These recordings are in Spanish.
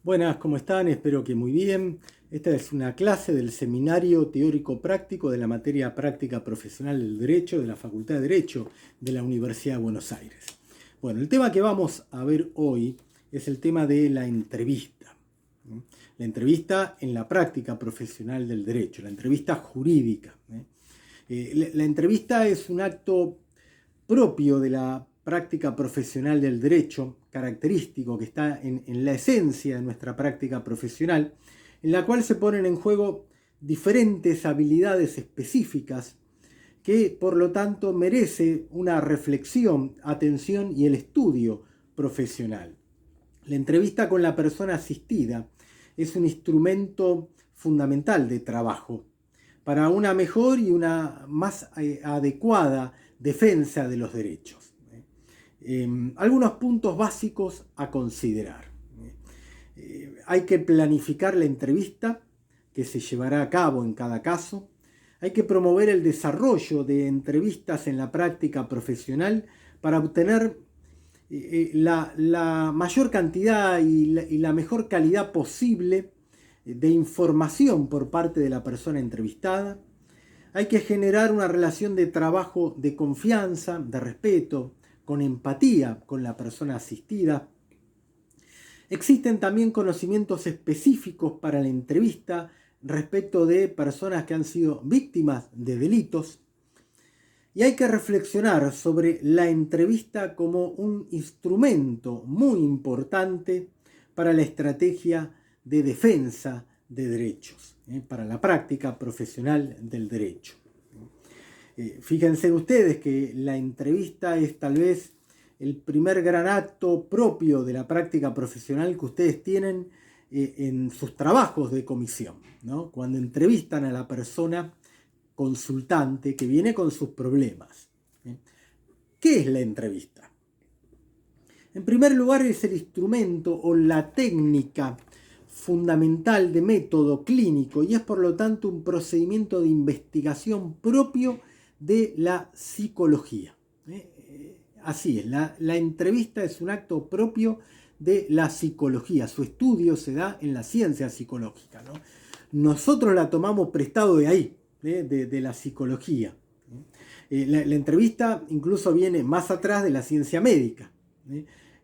Buenas, ¿cómo están? Espero que muy bien. Esta es una clase del Seminario Teórico Práctico de la materia Práctica Profesional del Derecho de la Facultad de Derecho de la Universidad de Buenos Aires. Bueno, el tema que vamos a ver hoy es el tema de la entrevista. La entrevista en la práctica profesional del derecho, la entrevista jurídica. La entrevista es un acto propio de la práctica profesional del derecho, característico que está en la esencia de nuestra práctica profesional, en la cual se ponen en juego diferentes habilidades específicas que por lo tanto merece una reflexión, atención y el estudio profesional. La entrevista con la persona asistida es un instrumento fundamental de trabajo para una mejor y una más adecuada defensa de los derechos. Algunos puntos básicos a considerar. Hay que planificar la entrevista que se llevará a cabo en cada caso. Hay que promover el desarrollo de entrevistas en la práctica profesional para obtener la mayor cantidad y la mejor calidad posible de información por parte de la persona entrevistada. Hay que generar una relación de trabajo de confianza, de respeto, con empatía con la persona asistida. Existen también conocimientos específicos para la entrevista respecto de personas que han sido víctimas de delitos. Y hay que reflexionar sobre la entrevista como un instrumento muy importante para la estrategia de defensa de derechos, para la práctica profesional del derecho. Fíjense ustedes que la entrevista es tal vez el primer gran acto propio de la práctica profesional que ustedes tienen en sus trabajos de comisión, ¿no? Cuando entrevistan a la persona consultante que viene con sus problemas. ¿Qué es la entrevista? En primer lugar, es el instrumento o la técnica fundamental de método clínico y es por lo tanto un procedimiento de investigación propio de la psicología. Así es, la entrevista es un acto propio de la psicología. Su estudio se da en la ciencia psicológica, ¿no? Nosotros la tomamos prestado de ahí, de la psicología. La entrevista incluso viene más atrás de la ciencia médica.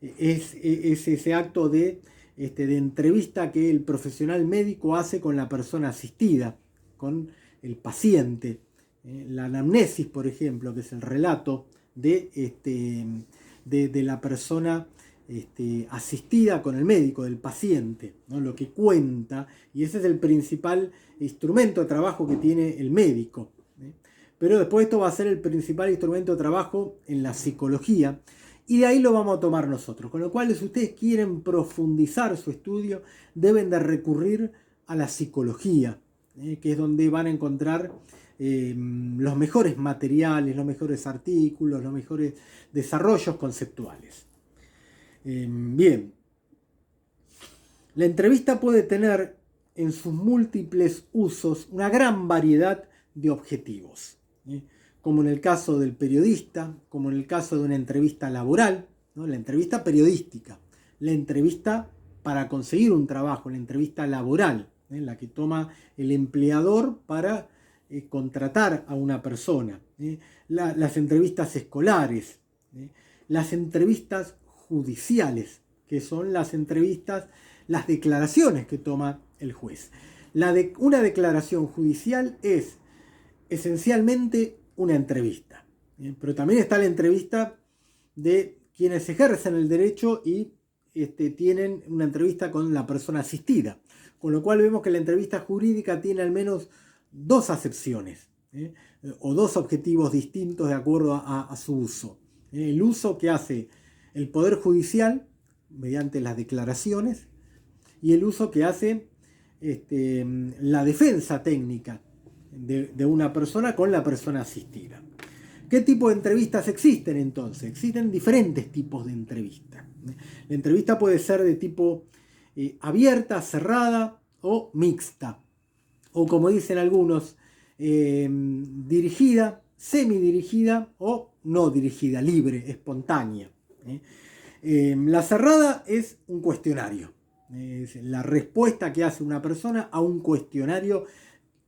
Es ese acto de entrevista que el profesional médico hace con la persona asistida, con el paciente. La anamnesis, por ejemplo, que es el relato de la persona asistida con el médico, del paciente, ¿no? Lo que cuenta, y ese es el principal instrumento de trabajo que tiene el médico. Pero después esto va a ser el principal instrumento de trabajo en la psicología, y de ahí lo vamos a tomar nosotros. Con lo cual, si ustedes quieren profundizar su estudio, deben de recurrir a la psicología, que es donde van a encontrar los mejores materiales, los mejores artículos, los mejores desarrollos conceptuales. Bien, la entrevista puede tener en sus múltiples usos una gran variedad de objetivos, como en el caso del periodista, como en el caso de una entrevista laboral, ¿no? La entrevista periodística, la entrevista para conseguir un trabajo, la entrevista laboral, la que toma el empleador para contratar a una persona, las entrevistas escolares, las entrevistas judiciales, que son las entrevistas, las declaraciones que toma el juez. Una declaración judicial es esencialmente una entrevista, pero también está la entrevista de quienes ejercen el derecho y tienen una entrevista con la persona asistida, con lo cual vemos que la entrevista jurídica tiene al menos dos acepciones, o dos objetivos distintos de acuerdo a su uso. El uso que hace el Poder Judicial mediante las declaraciones y el uso que hace la defensa técnica de una persona con la persona asistida. ¿Qué tipo de entrevistas existen entonces? Existen diferentes tipos de entrevistas. La entrevista puede ser de tipo abierta, cerrada o mixta. O como dicen algunos, dirigida, semidirigida o no dirigida, libre, espontánea. La cerrada es un cuestionario. Es la respuesta que hace una persona a un cuestionario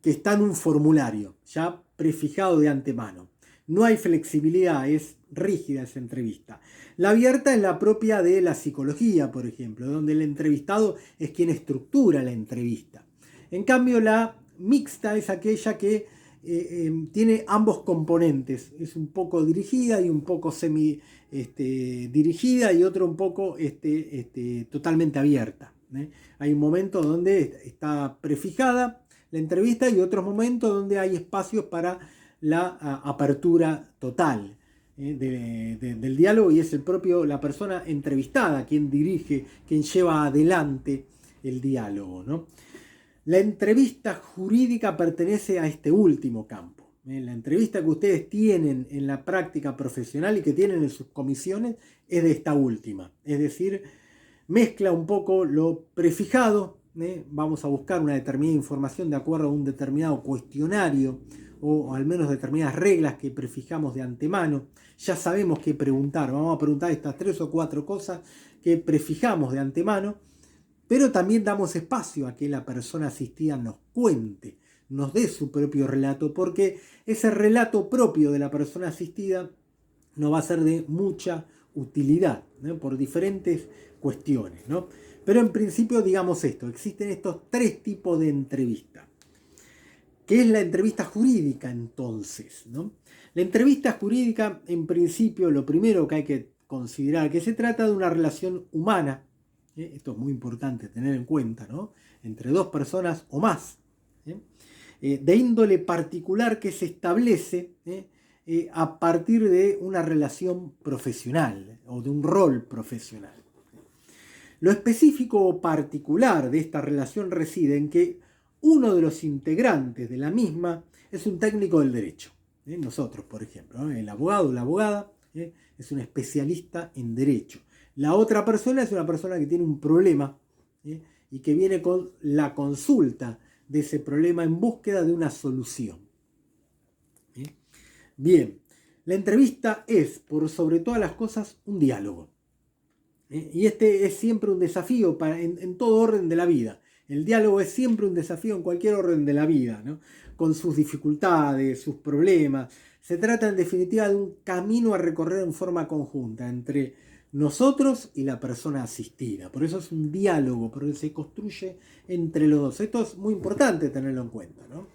que está en un formulario ya prefijado de antemano. No hay flexibilidad, es rígida esa entrevista. La abierta es la propia de la psicología, por ejemplo, donde el entrevistado es quien estructura la entrevista. En cambio, la mixta es aquella que tiene ambos componentes. Es un poco dirigida y un poco semi dirigida y otro un poco totalmente abierta. Hay un momento donde está prefijada la entrevista y otros momentos donde hay espacios para la apertura total del diálogo, y es la persona entrevistada quien dirige, quien lleva adelante el diálogo, ¿no? La entrevista jurídica pertenece a este último campo. La entrevista que ustedes tienen en la práctica profesional y que tienen en sus comisiones es de esta última. Es decir, mezcla un poco lo prefijado. Vamos a buscar una determinada información de acuerdo a un determinado cuestionario o al menos determinadas reglas que prefijamos de antemano. Ya sabemos qué preguntar. Vamos a preguntar estas 3 o 4 cosas que prefijamos de antemano. Pero también damos espacio a que la persona asistida nos cuente, nos dé su propio relato, porque ese relato propio de la persona asistida nos va a ser de mucha utilidad, ¿no? Por diferentes cuestiones, ¿no? Pero en principio digamos esto, existen estos 3 tipos de entrevista. ¿Qué es la entrevista jurídica entonces, ¿no? La entrevista jurídica, en principio, lo primero que hay que considerar que se trata de una relación humana. Esto es muy importante tener en cuenta, ¿no? Entre 2 personas o más, de índole particular que se establece a partir de una relación profesional o de un rol profesional. Lo específico o particular de esta relación reside en que uno de los integrantes de la misma es un técnico del derecho. Nosotros, por ejemplo, ¿no? El abogado o la abogada es un especialista en derecho. La otra persona es una persona que tiene un problema y que viene con la consulta de ese problema en búsqueda de una solución. Bien, la entrevista es, por sobre todas las cosas, un diálogo. Y este es siempre un desafío en todo orden de la vida. El diálogo es siempre un desafío en cualquier orden de la vida, ¿no? Con sus dificultades, sus problemas. Se trata en definitiva de un camino a recorrer en forma conjunta entre nosotros y la persona asistida. Por eso es un diálogo, porque se construye entre los dos. Esto es muy importante tenerlo en cuenta, ¿no?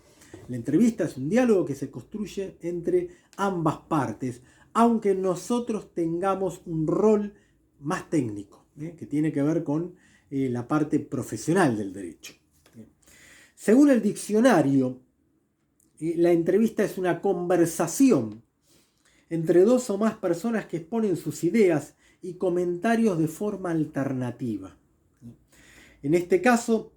La entrevista es un diálogo que se construye entre ambas partes, aunque nosotros tengamos un rol más técnico, que tiene que ver con la parte profesional del derecho. Según el diccionario, la entrevista es una conversación entre 2 o más personas que exponen sus ideas y comentarios de forma alternativa. En este caso,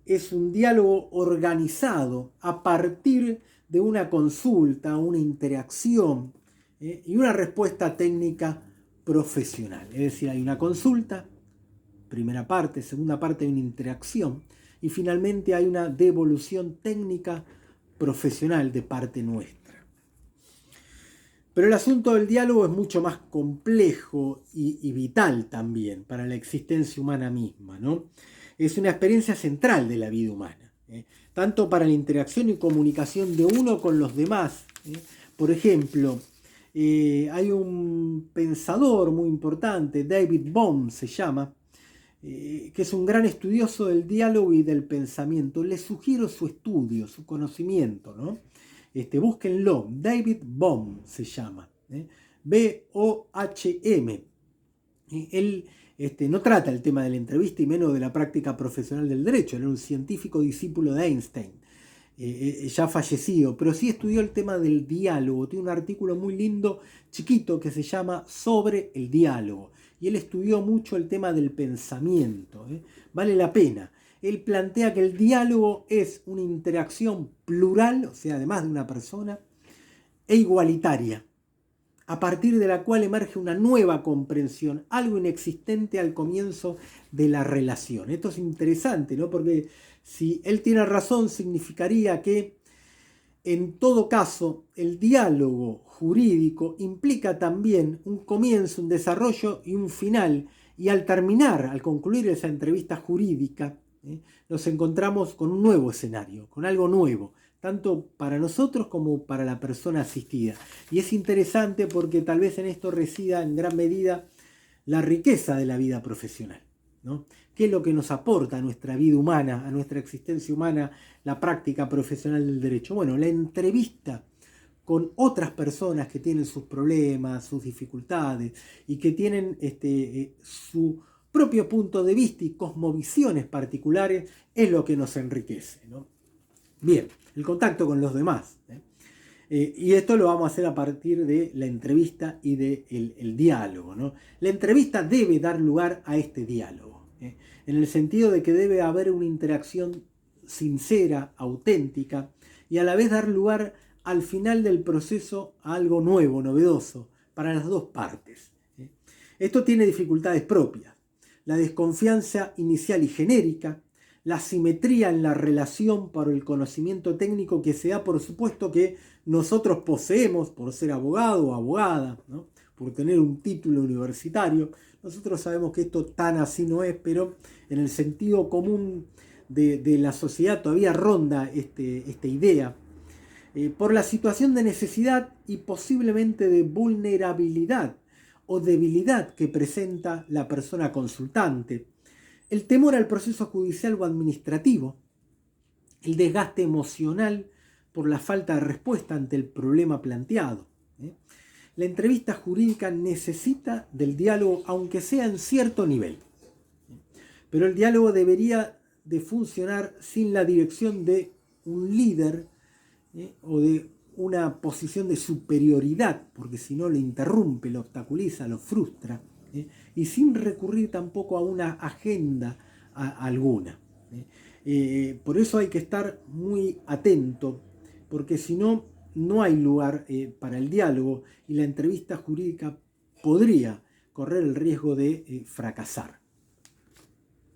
es un diálogo organizado a partir de una consulta, una interacción y una respuesta técnica profesional. Es decir, hay una consulta, primera parte, segunda parte hay una interacción y finalmente hay una devolución técnica profesional de parte nuestra. Pero el asunto del diálogo es mucho más complejo y vital también para la existencia humana misma, ¿no? Es una experiencia central de la vida humana, tanto para la interacción y comunicación de uno con los demás. Por ejemplo, hay un pensador muy importante, David Bohm se llama, que es un gran estudioso del diálogo y del pensamiento. Les sugiero su estudio, su conocimiento, ¿no? Búsquenlo, David Bohm se llama, B-O-H-M. Él no trata el tema de la entrevista y menos de la práctica profesional del derecho. Era un científico discípulo de Einstein, ya fallecido, pero sí estudió el tema del diálogo. Tiene un artículo muy lindo, chiquito, que se llama Sobre el diálogo. Y él estudió mucho el tema del pensamiento. Vale la pena. Él plantea que el diálogo es una interacción plural, o sea, además de una persona, e igualitaria, a partir de la cual emerge una nueva comprensión, algo inexistente al comienzo de la relación. Esto es interesante, ¿no? Porque si él tiene razón, significaría que, en todo caso, el diálogo jurídico implica también un comienzo, un desarrollo y un final, Y al terminar, al concluir esa entrevista jurídica, nos encontramos con un nuevo escenario, con algo nuevo, tanto para nosotros como para la persona asistida. Y es interesante porque tal vez en esto resida en gran medida la riqueza de la vida profesional, ¿no? ¿Qué es lo que nos aporta a nuestra vida humana, a nuestra existencia humana, la práctica profesional del derecho? Bueno, la entrevista con otras personas que tienen sus problemas, sus dificultades y que tienen su propio punto de vista y cosmovisiones particulares es lo que nos enriquece, ¿no? Bien, el contacto con los demás. Y esto lo vamos a hacer a partir de la entrevista y del diálogo, ¿no? La entrevista debe dar lugar a este diálogo, en el sentido de que debe haber una interacción sincera, auténtica, y a la vez dar lugar al final del proceso a algo nuevo, novedoso, para las dos partes. Esto tiene dificultades propias. La desconfianza inicial y genérica, la simetría en la relación por el conocimiento técnico que se da, por supuesto, que nosotros poseemos por ser abogado o abogada, ¿no? Por tener un título universitario. Nosotros sabemos que esto tan así no es, pero en el sentido común de la sociedad todavía ronda esta idea. Por la situación de necesidad y posiblemente de vulnerabilidad o debilidad que presenta la persona consultante, el temor al proceso judicial o administrativo, el desgaste emocional por la falta de respuesta ante el problema planteado. La entrevista jurídica necesita del diálogo, aunque sea en cierto nivel, pero el diálogo debería de funcionar sin la dirección de un líder o de una posición de superioridad, porque si no lo interrumpe, lo obstaculiza, lo frustra, y sin recurrir tampoco a una agenda alguna. Por eso hay que estar muy atento, porque si no, no hay lugar para el diálogo y la entrevista jurídica podría correr el riesgo de fracasar.